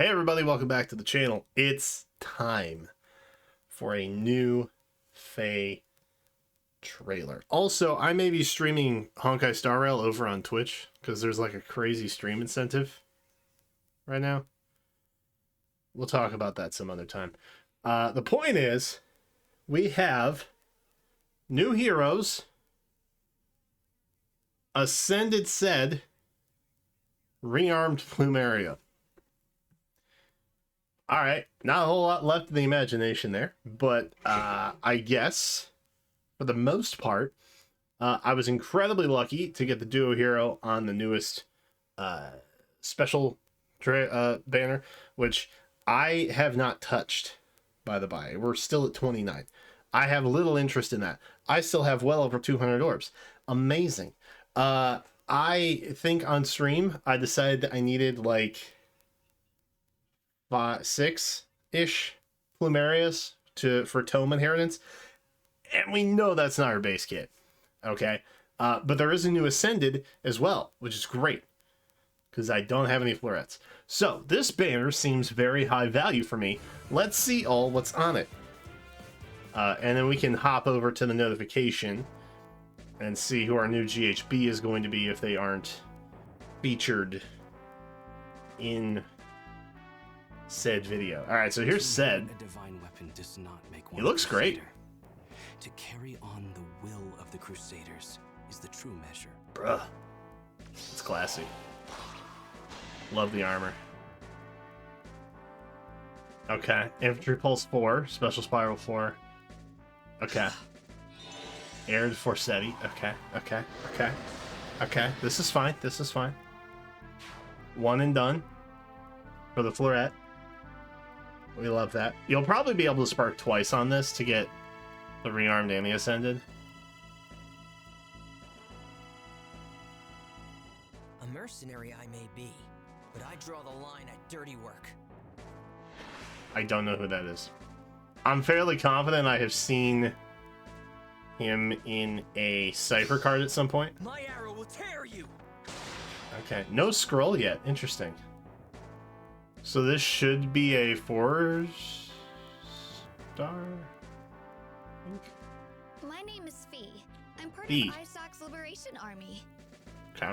Hey everybody, welcome back to the channel. It's time for a new FEH trailer. Also, I may be streaming Honkai Star Rail over on Twitch because there's like a crazy stream incentive right now. We'll talk about that some other time. The point is, we have new heroes, Ascended said, Rearmed Plumeria. All right, not a whole lot left in the imagination there, but I guess for the most part, I was incredibly lucky to get the duo hero on the newest special banner, which I have not touched, by the by. We're still at 29. I have little interest in that. I still have well over 200 orbs. Amazing. I think on stream, I decided that I needed like 6-ish Plumerias for Tome Inheritance, and we know that's not our base kit, okay? But there is a new Ascended as well, which is great, because I don't have any florets. So, this banner seems very high value for me. Let's see all what's on it. And then we can hop over to the notification and see who our new GHB is going to be if they aren't featured in said video. All right, so here's said. A divine weapon does not make one. He looks great. To carry on the will of the Crusaders is the true measure. Bruh, it's classy. Love the armor. Okay, infantry pulse 4, special spiral 4. Okay. Aired Forsetti. Okay. This is fine. This is fine. One and done for the floret. We love that. You'll probably be able to spark twice on this to get the rearmed and the ascended. A mercenary I may be, but I draw the line at dirty work. I don't know who that is. I'm fairly confident I have seen him in a cipher card at some point. My arrow will tear you. Okay, no scroll yet. Interesting. So this should be a 4-star. I think. My name is Fee. I'm part Fee. of Isaac's Liberation Army. Okay.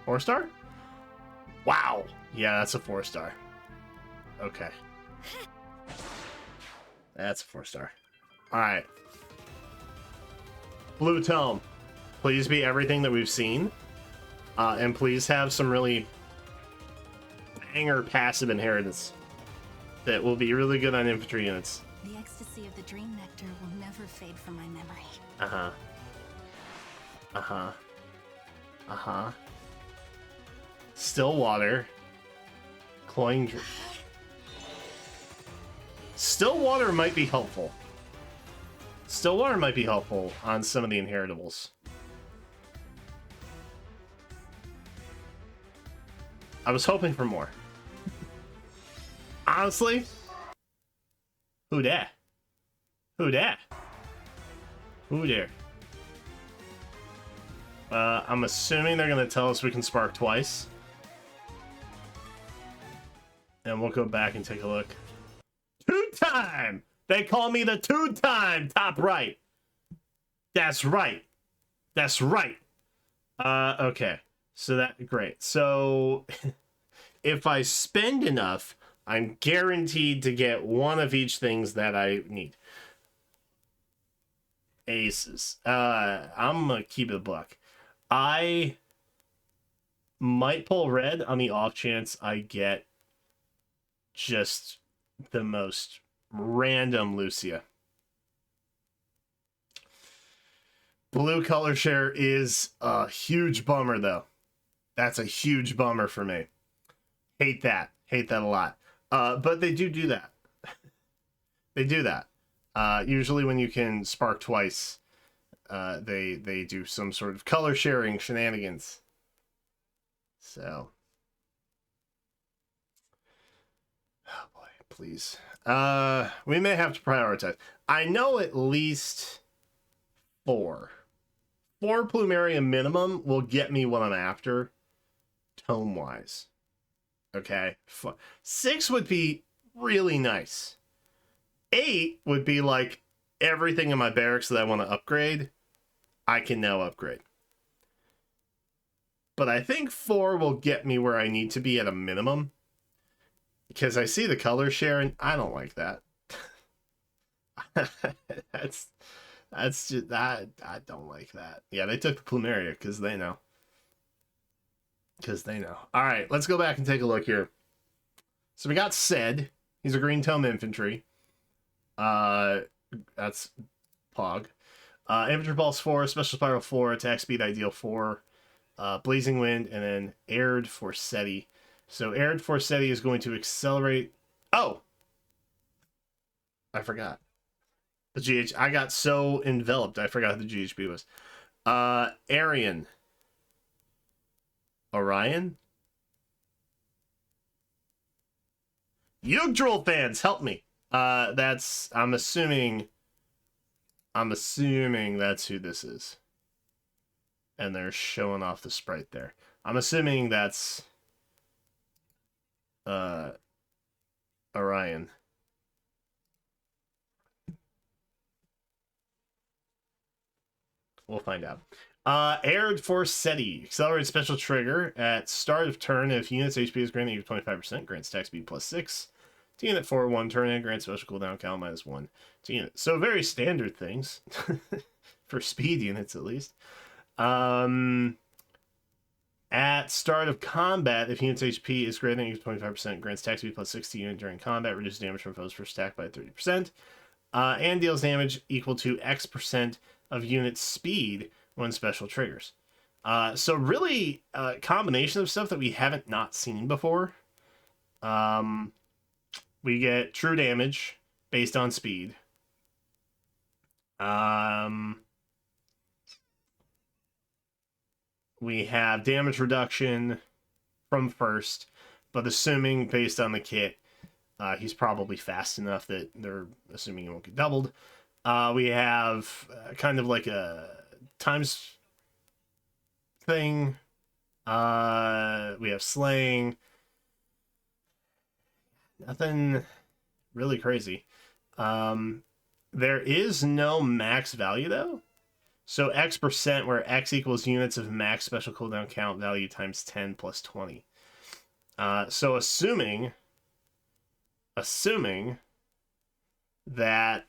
4-star? Wow. Yeah, that's a 4-star. Okay. That's a 4-star. Alright. Blue Tome. Please be everything that we've seen. And please have some really banger passive inheritance that will be really good on infantry units. The ecstasy of the dream nectar will never fade from my memory. Stillwater. Cloying. Stillwater might be helpful. Stillwater might be helpful on some of the inheritables. I was hoping for more. Honestly, who dat? Who dat? Who there? I'm assuming they're gonna tell us we can spark twice. And we'll go back and take a look. 2-time! They call me the 2-time top right. That's right. That's right. Okay. So that, great. So if I spend enough, I'm guaranteed to get one of each things that I need. Aces. I'm gonna keep it a buck. I might pull red on the off chance I get just the most random Lucia. Blue color share is a huge bummer, though. That's a huge bummer for me. Hate that. Hate that a lot. But they do that. They do that. Usually when you can spark twice, they do some sort of color sharing shenanigans. So. Oh boy, please. We may have to prioritize. I know at least 4. 4 Plumeria minimum will get me what I'm after, tome-wise. Okay. 6 would be really nice. 8 would be like everything in my barracks that I want to upgrade, I can now upgrade. But I think 4 will get me where I need to be at a minimum. Because I see the color share and I don't like that. that's just I don't like that. Yeah, they took the Plumeria because they know. All right, let's go back and take a look here. So we got Sed. He's a green tome infantry. That's Pog. Infantry Pulse 4, Special Spiral 4, Attack Speed Ideal 4, Blazing Wind, and then Aired Forsetti. So Aired Forsetti is going to accelerate. Oh! I forgot. The GH. I got so enveloped, I forgot who the GHB was. Arian. Orion? Yggdrasil fans, help me. That's I'm assuming that's who this is. And they're showing off the sprite there. I'm assuming that's Orion. We'll find out. Aired Forsetti. Accelerated special trigger at start of turn. If unit's HP is granted you 25%, grants attack speed +6. To unit for 1 turn and grants special cooldown count -1 to unit. So very standard things. For speed units at least. At start of combat, if unit's HP is greater than 25%, grants attack speed +6 to unit during combat, reduces damage from foes first attack by 30%, and deals damage equal to X% of unit speed when special triggers. So really, a combination of stuff that we haven't not seen before. We get true damage based on speed. We have damage reduction from first, but assuming based on the kit, he's probably fast enough that they're assuming he won't get doubled. We have kind of like a times thing. We have slaying. Nothing really crazy. There is no max value though. So X%, where X equals units of max special cooldown count value times 10 plus 20. So assuming that,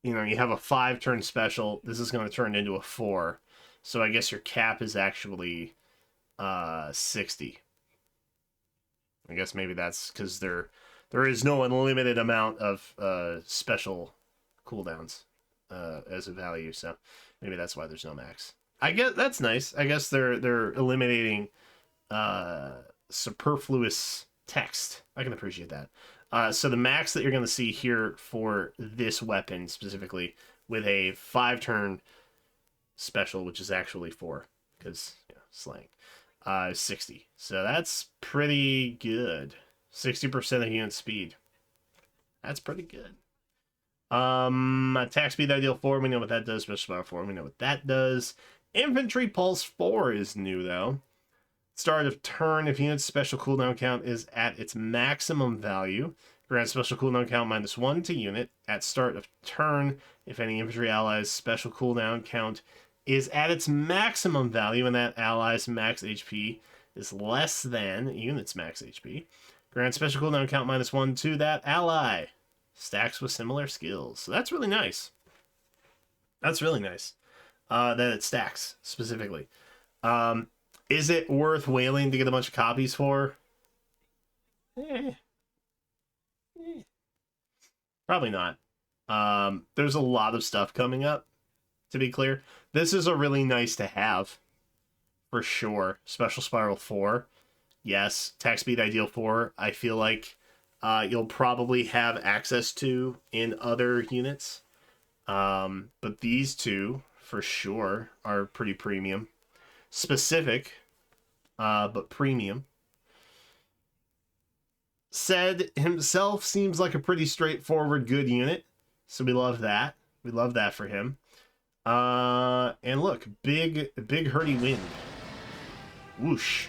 you know, you have a 5-turn special, this is going to turn into a 4. So I guess your cap is actually 60. I guess maybe that's because there is no unlimited amount of special cooldowns as a value, so maybe that's why there's no max. I guess that's nice. I guess they're eliminating superfluous text. I can appreciate that. So the max that you're going to see here for this weapon specifically with a 5-turn special, which is actually 4, because slang, 60. So that's pretty good. 60% of unit speed. That's pretty good. Attack speed ideal 4, we know what that does. Special spiral 4, we know what that does. Infantry pulse 4 is new though. Start of turn, if unit's special cooldown count is at its maximum value, grant special cooldown count -1 to unit. At start of turn, if any infantry allies special cooldown count is at its maximum value and that ally's max HP is less than unit's max HP, grant special cooldown count -1 to that ally. Stacks with similar skills. So that's really nice. That's really nice. That it stacks, specifically. Is it worth whaling to get a bunch of copies for? Probably not. There's a lot of stuff coming up, to be clear. This is a really nice to have, for sure. Special Spiral 4. Yes. Attack Speed Ideal 4. I feel like you'll probably have access to in other units. But these two, for sure, are pretty premium. Specific, but premium. Sed himself seems like a pretty straightforward, good unit. So we love that. We love that for him. And look, big hurdy wind. Whoosh,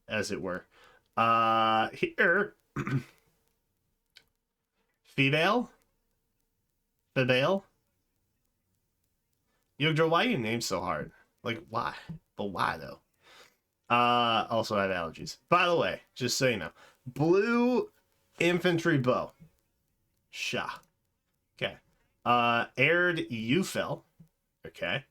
as it were. Here, Fidel, Fidel. Yogdra, why are your names so hard? Like, why? But why though? Also have allergies. By the way, just so you know, blue infantry bow. Sha. Okay. Aired Ufel. Okay.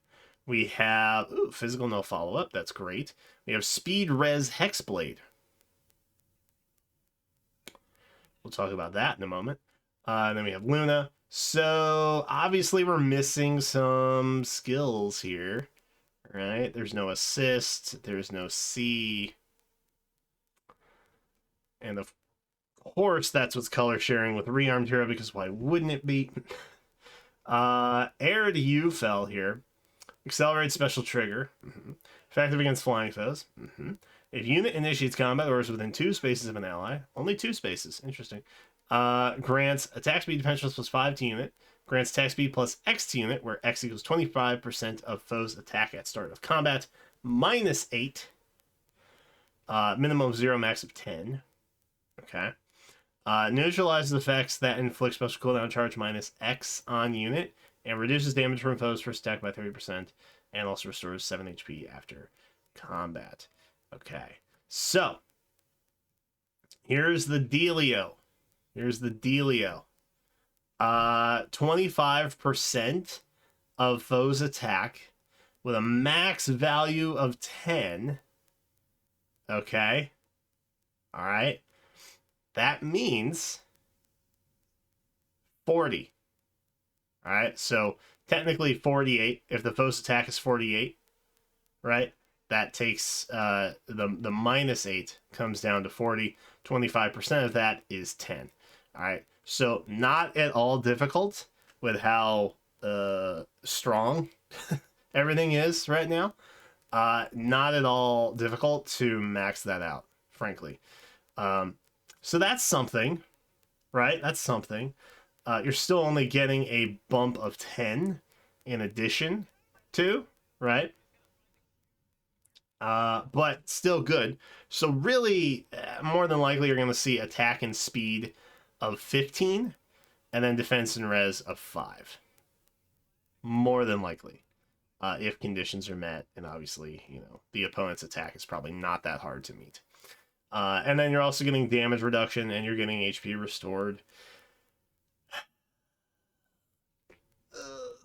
We have physical no follow-up. That's great. We have Speed Res Hexblade. We'll talk about that in a moment. And then we have Luna. So obviously we're missing some skills here, right? There's no assist. There's no C. And of course, that's what's color sharing with Rearmed Hero, because why wouldn't it be? Air to U fell here. Accelerate special trigger. Effective against flying foes. If unit initiates combat or is within 2 spaces of an ally, only 2 spaces. Interesting. Grants attack speed defense plus 5 to unit. Grants attack speed plus X to unit, where X equals 25% of foe's attack at start of combat. -8. Minimum of 0, max of 10. Okay. Neutralizes effects that inflict special cooldown charge -X on unit, and reduces damage from foes first attack by 30%, and also restores 7 HP after combat. Okay, so here's the dealio. 25% of foes attack with a max value of 10. Okay. All right. That means 40. All right. So technically 48. If the foe's attack is 48, right? That takes the -8 comes down to 40. 25% of that is 10. All right. So not at all difficult with how strong everything is right now. Not at all difficult to max that out, frankly. So that's something, right? That's something. You're still only getting a bump of 10 in addition to, right? But still good. So really, more than likely, you're going to see attack and speed of 15, and then defense and res of 5. More than likely, if conditions are met, and obviously, you know, the opponent's attack is probably not that hard to meet. And then you're also getting damage reduction, and you're getting HP restored.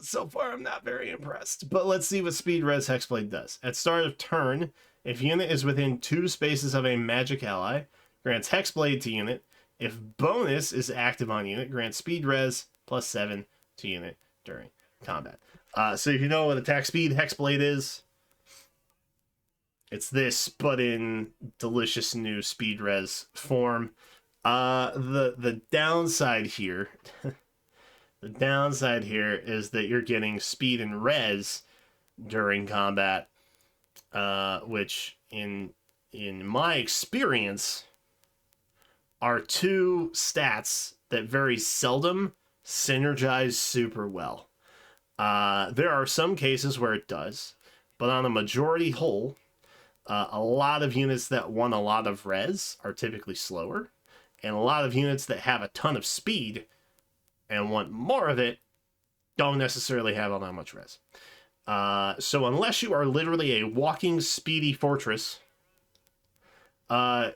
So far, I'm not very impressed. But let's see what Speed Res Hexblade does. At start of turn, if unit is within 2 spaces of a magic ally, grants Hexblade to unit. If bonus is active on unit, grants Speed Res plus 7 to unit during combat. So if you know what attack speed Hexblade is, it's this, but in delicious new Speed Res form. The downside here... The downside here is that you're getting speed and res during combat, which in my experience are 2 stats that very seldom synergize super well. There are some cases where it does, but on a majority whole, a lot of units that want a lot of res are typically slower, and a lot of units that have a ton of speed and want more of it don't necessarily have all that much res. So unless you are literally a walking speedy fortress, you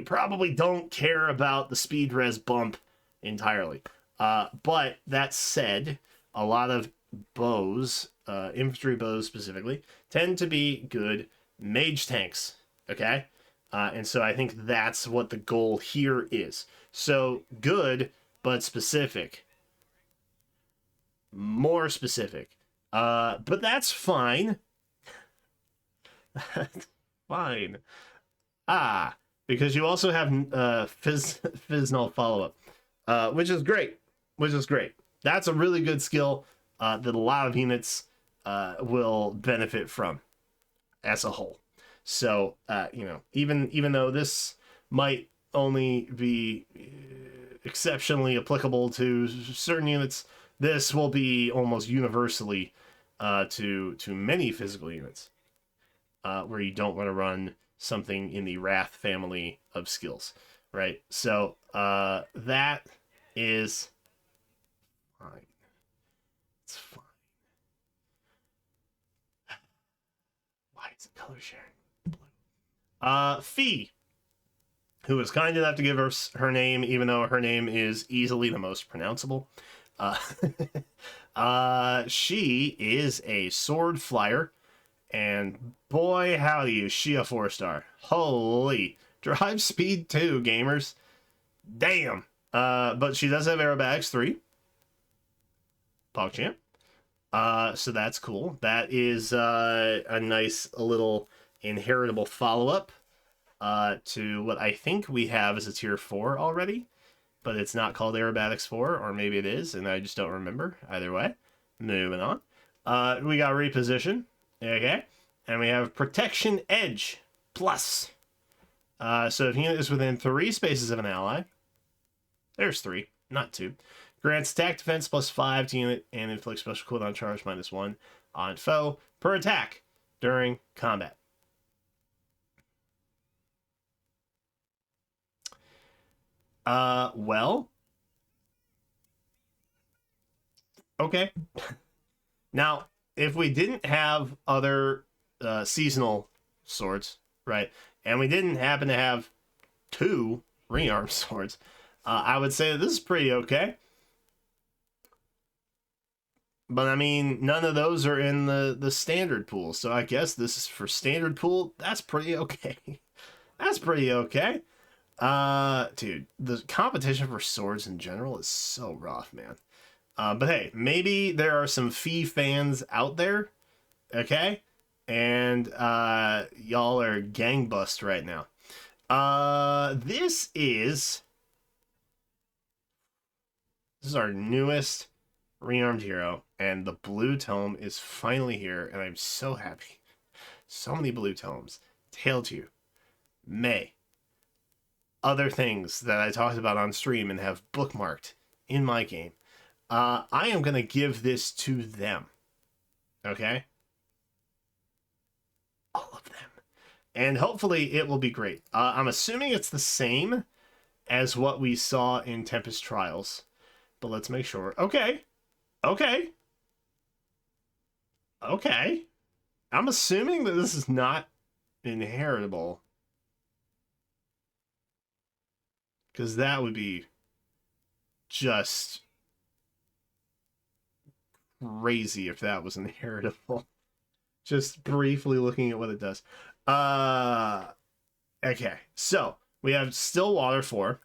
probably don't care about the speed res bump entirely. But that said, a lot of bows, infantry bows specifically, tend to be good mage tanks, okay? And so I think that's what the goal here is. So good, but specific. More specific. But that's fine. Fine. Because you also have Fiznal follow-up, which is great. That's a really good skill that a lot of units will benefit from as a whole. So, you know, even though this might only be exceptionally applicable to certain units, this will be almost universally to many physical units where you don't want to run something in the Wrath family of skills, right? So that is fine. It's fine. Why is it color sharing blue? Fee, who was kind enough to give us her name, even though her name is easily the most pronounceable. She is a sword flyer, and boy howdy is she a 4-star. Holy, drive speed 2, gamers. Damn. But she does have aerobatics 3. PogChamp. So that's cool. That is a nice little inheritable follow-up to what I think we have as a tier 4 already, but it's not called Aerobatics 4, or maybe it is, and I just don't remember. Either way, moving on. We got Reposition, okay, and we have Protection Edge Plus. So if unit is within 3 spaces of an ally, there's 3, not 2. Grants attack defense +5 to unit and inflicts special cooldown charge -1 on foe per attack during combat. Well, okay. Now, if we didn't have other seasonal swords, right, and we didn't happen to have 2 rearmed swords, I would say that this is pretty okay. But I mean, none of those are in the standard pool, so I guess this is for standard pool. That's pretty okay. That's pretty okay. Dude, the competition for swords in general is so rough, man. But hey, maybe there are some Fee fans out there, okay? And y'all are gangbust right now. This is our newest rearmed hero, and the blue tome is finally here, and I'm so happy. So many blue tomes. Tale to you. May. Other things that I talked about on stream and have bookmarked in my game. I am going to give this to them. Okay? All of them. And hopefully it will be great. I'm assuming it's the same as what we saw in Tempest Trials. But let's make sure. Okay. Okay. Okay. I'm assuming that this is not inheritable. Because that would be just crazy if that was inheritable. Just briefly looking at what it does. Okay. So, we have Stillwater 4,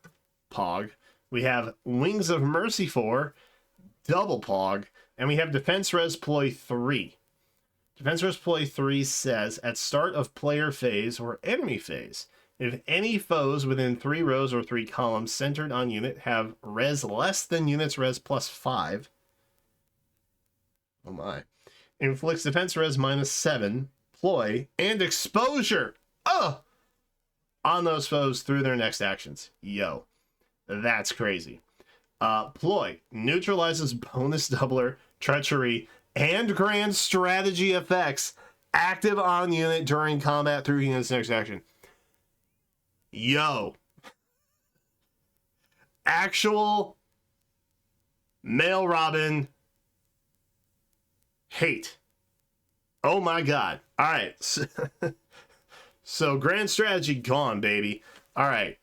Pog. We have Wings of Mercy 4, double Pog. And we have Defense Res Ploy 3. Defense Res Ploy 3 says, at start of player phase or enemy phase, if any foes within 3 rows or 3 columns centered on unit have res less than unit's res +5, oh my, inflicts defense res -7, ploy, and exposure on those foes through their next actions. Yo, that's crazy. Ploy neutralizes bonus doubler, treachery, and grand strategy effects active on unit during combat through unit's next action. Yo. Actual male Robin hate. Oh my god. All right. So grand strategy gone, baby. All right.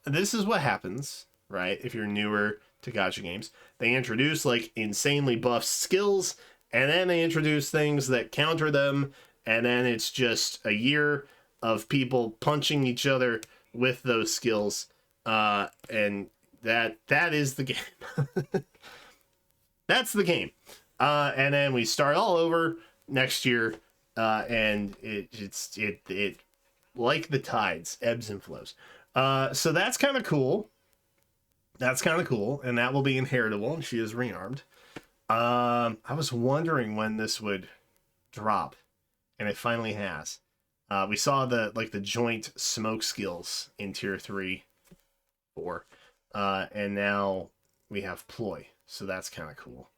This is what happens, right? If you're newer to gacha games, they introduce like insanely buff skills, and then they introduce things that counter them, and then it's just a year of people punching each other with those skills, and that is the game. That's the game. And then we start all over next year, and it like the tides, ebbs and flows. So that's kind of cool. That's kind of cool, and that will be inheritable, and she is rearmed. I was wondering when this would drop, and it finally has. We saw the joint smoke skills in tier 3, 4, and now we have ploy, so that's kind of cool.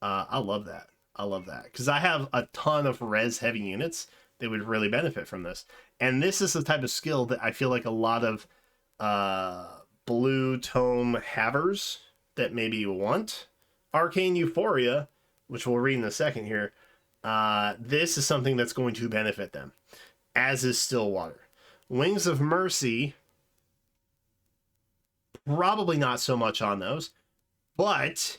I love that. I love that because I have a ton of res heavy units they would really benefit from this. And this is the type of skill that I feel like a lot of blue tome havers that maybe want Arcane Euphoria, which we'll read in a second here, this is something that's going to benefit them, as is Stillwater. Wings of Mercy, probably not so much on those, but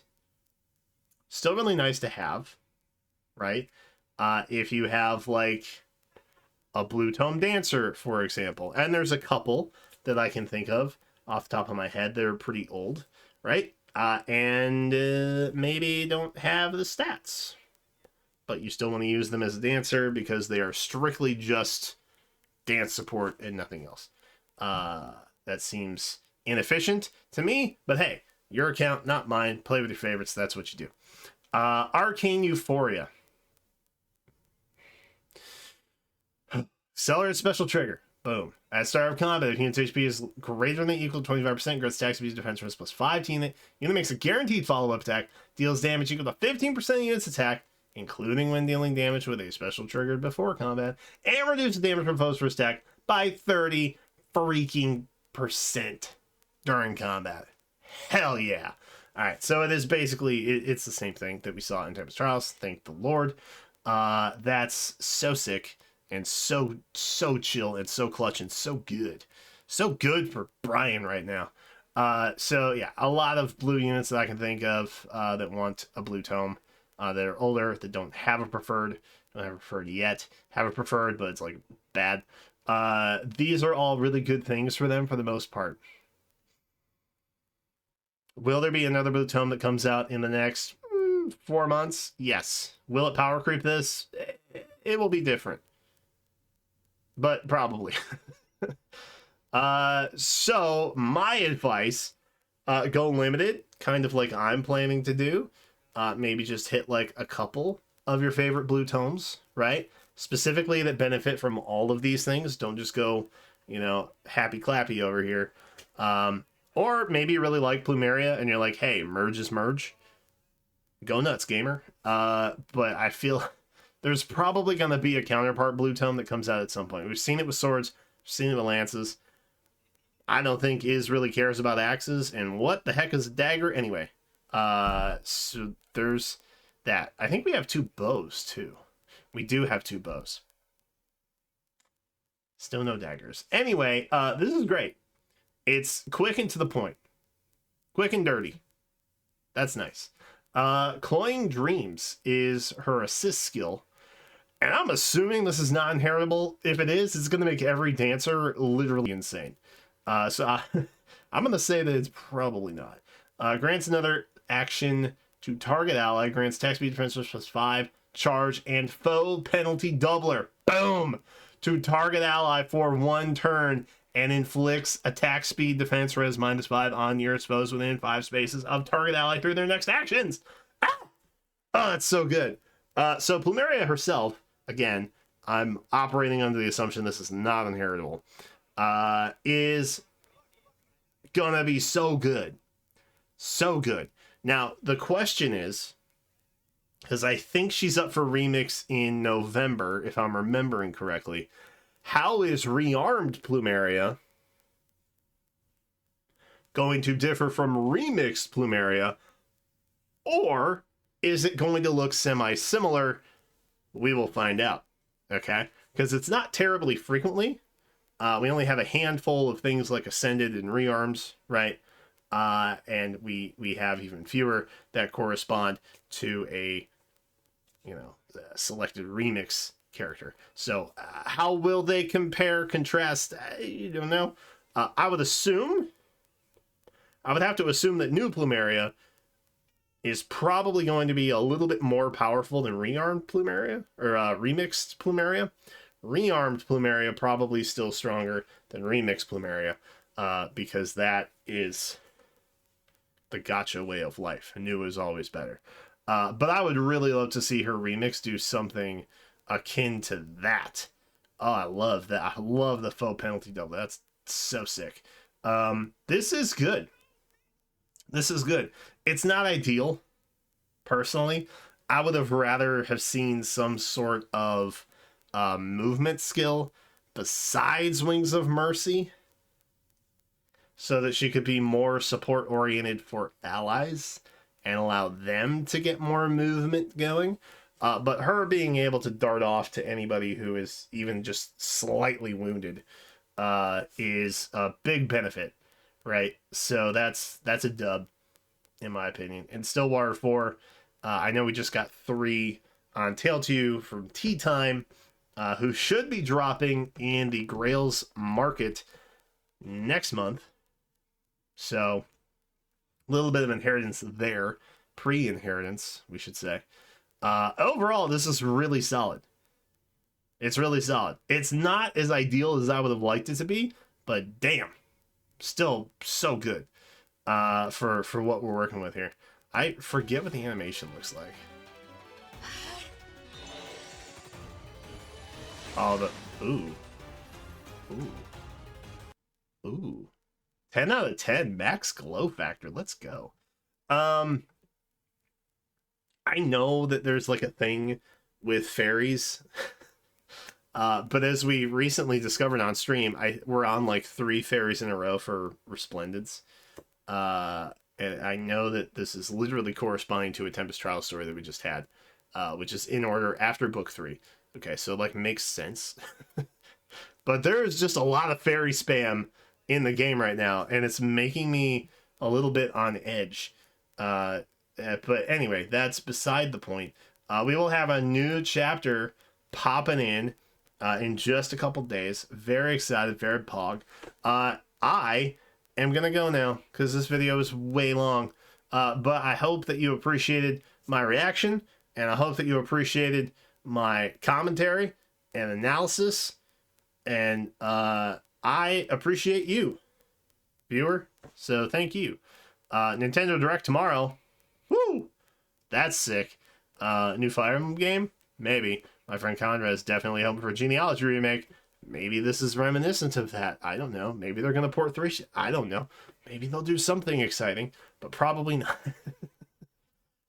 still really nice to have, right? If you have like a Blue Tome Dancer, for example, and there's a couple that I can think of off the top of my head that are pretty old, right? And maybe don't have the stats, but you still want to use them as a dancer because they are strictly just dance support and nothing else. That seems inefficient to me, but hey, your account, not mine. Play with your favorites. That's what you do. Arcane Euphoria. Accelerate special trigger. Boom. At start of combat, if unit's HP is greater than or equal to 25%, grants attack speed defense resist plus 5 unit. Unit makes a guaranteed follow-up attack, deals damage equal to 15% of unit's attack, including when dealing damage with a special triggered before combat, and reduces damage proposed for attack by 30 freaking % during combat. Hell yeah. Alright, so it is basically, it's the same thing that we saw in Tempest Trials. Thank the Lord. That's so sick. And so chill and so clutch and so good. So good for Brian right now. So yeah, a lot of blue units that I can think of that want a blue tome that are older, that don't have a preferred yet, have a preferred, but it's like bad. These are all really good things for them for the most part. Will there be another blue tome that comes out in the next 4 months? Yes. Will it power creep this? It will be different. But probably. So my advice, go limited, kind of like I'm planning to do. Maybe just hit like a couple of your favorite blue tomes, right? Specifically that benefit from all of these things. Don't just go, you know, happy clappy over here. Or maybe you really like Plumeria and you're like, hey, merge is merge. Go nuts, gamer. But I feel there's probably going to be a counterpart blue tome that comes out at some point. We've seen it with swords. We've seen it with lances. I don't think Iz really cares about axes. And what the heck is a dagger? Anyway, so there's that. I think we have 2 bows, too. We do have 2 bows. Still no daggers. Anyway, this is great. It's quick and to the point. Quick and dirty. That's nice. Cloying Dreams is her assist skill. And I'm assuming this is not inheritable. If it is, it's going to make every dancer literally insane. I'm going to say that it's probably not. Grants another action to target ally. Grants attack speed defense plus 5, charge, and foe penalty doubler. Boom! To target ally for 1 turn and inflicts attack speed defense res -5 on your exposed within 5 spaces of target ally through their next actions. Ah! Oh, that's so good. So Plumeria herself, again, I'm operating under the assumption this is not inheritable, is gonna be so good. So good. Now, the question is, because I think she's up for remix in November, if I'm remembering correctly, how is Rearmed Plumeria going to differ from remixed Plumeria? Or is it going to look semi-similar? We will find out, okay? Because it's not terribly frequently. We only have a handful of things like Ascended and Rearms, right? And we have even fewer that correspond to a, you know, selected remix character. So how will they compare, contrast? You don't know. I would have to assume that new Plumeria is probably going to be a little bit more powerful than Rearmed Plumeria, or remixed Plumeria. Rearmed Plumeria probably still stronger than remixed Plumeria, because that is the gacha way of life. New is always better. But I would really love to see her remix do something akin to that. Oh, I love that. I love the faux penalty double. That's so sick. This is good. This is good. It's not ideal, personally. I would have rather have seen some sort of movement skill besides Wings of Mercy, so that she could be more support oriented for allies and allow them to get more movement going. But her being able to dart off to anybody who is even just slightly wounded is a big benefit, right? So that's a dub, in my opinion. And Stillwater 4, I know we just got 3 on Tail 2 from Tea Time, who should be dropping in the Grails market next month. So, a little bit of inheritance there. Pre-inheritance, we should say. Overall, this is really solid. It's really solid. It's not as ideal as I would have liked it to be, but damn, still so good for what we're working with here. I forget what the animation looks like. Oh, the ooh. 10 out of 10 max glow factor. Let's go. I know that there's like a thing with fairies. But as we recently discovered on stream, we're on like 3 fairies in a row for Resplendence. And I know that this is literally corresponding to a Tempest Trial story that we just had, which is in order after book 3. Okay, so like makes sense. But there is just a lot of fairy spam in the game right now, and it's making me a little bit on edge. But anyway, that's beside the point. We will have a new chapter popping in just a couple days. Very excited, very pog. I am gonna go now because this video is way long. But I hope that you appreciated my reaction, and I hope that you appreciated my commentary and analysis, and I appreciate you, viewer. So thank you. Nintendo Direct tomorrow. Woo! That's sick. New Fire Emblem game? Maybe. My friend Conrad is definitely hoping for a Genealogy remake. Maybe this is reminiscent of that. I don't know. Maybe they're going to port 3. I don't know. Maybe they'll do something exciting, but probably not.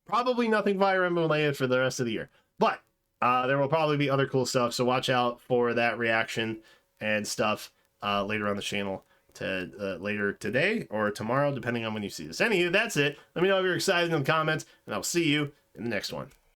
Probably nothing Fire Emblem related for the rest of the year. But there will probably be other cool stuff, so watch out for that reaction and stuff later on the channel later today or tomorrow, depending on when you see this. Anywho, that's it. Let me know if you're excited in the comments, and I'll see you in the next one.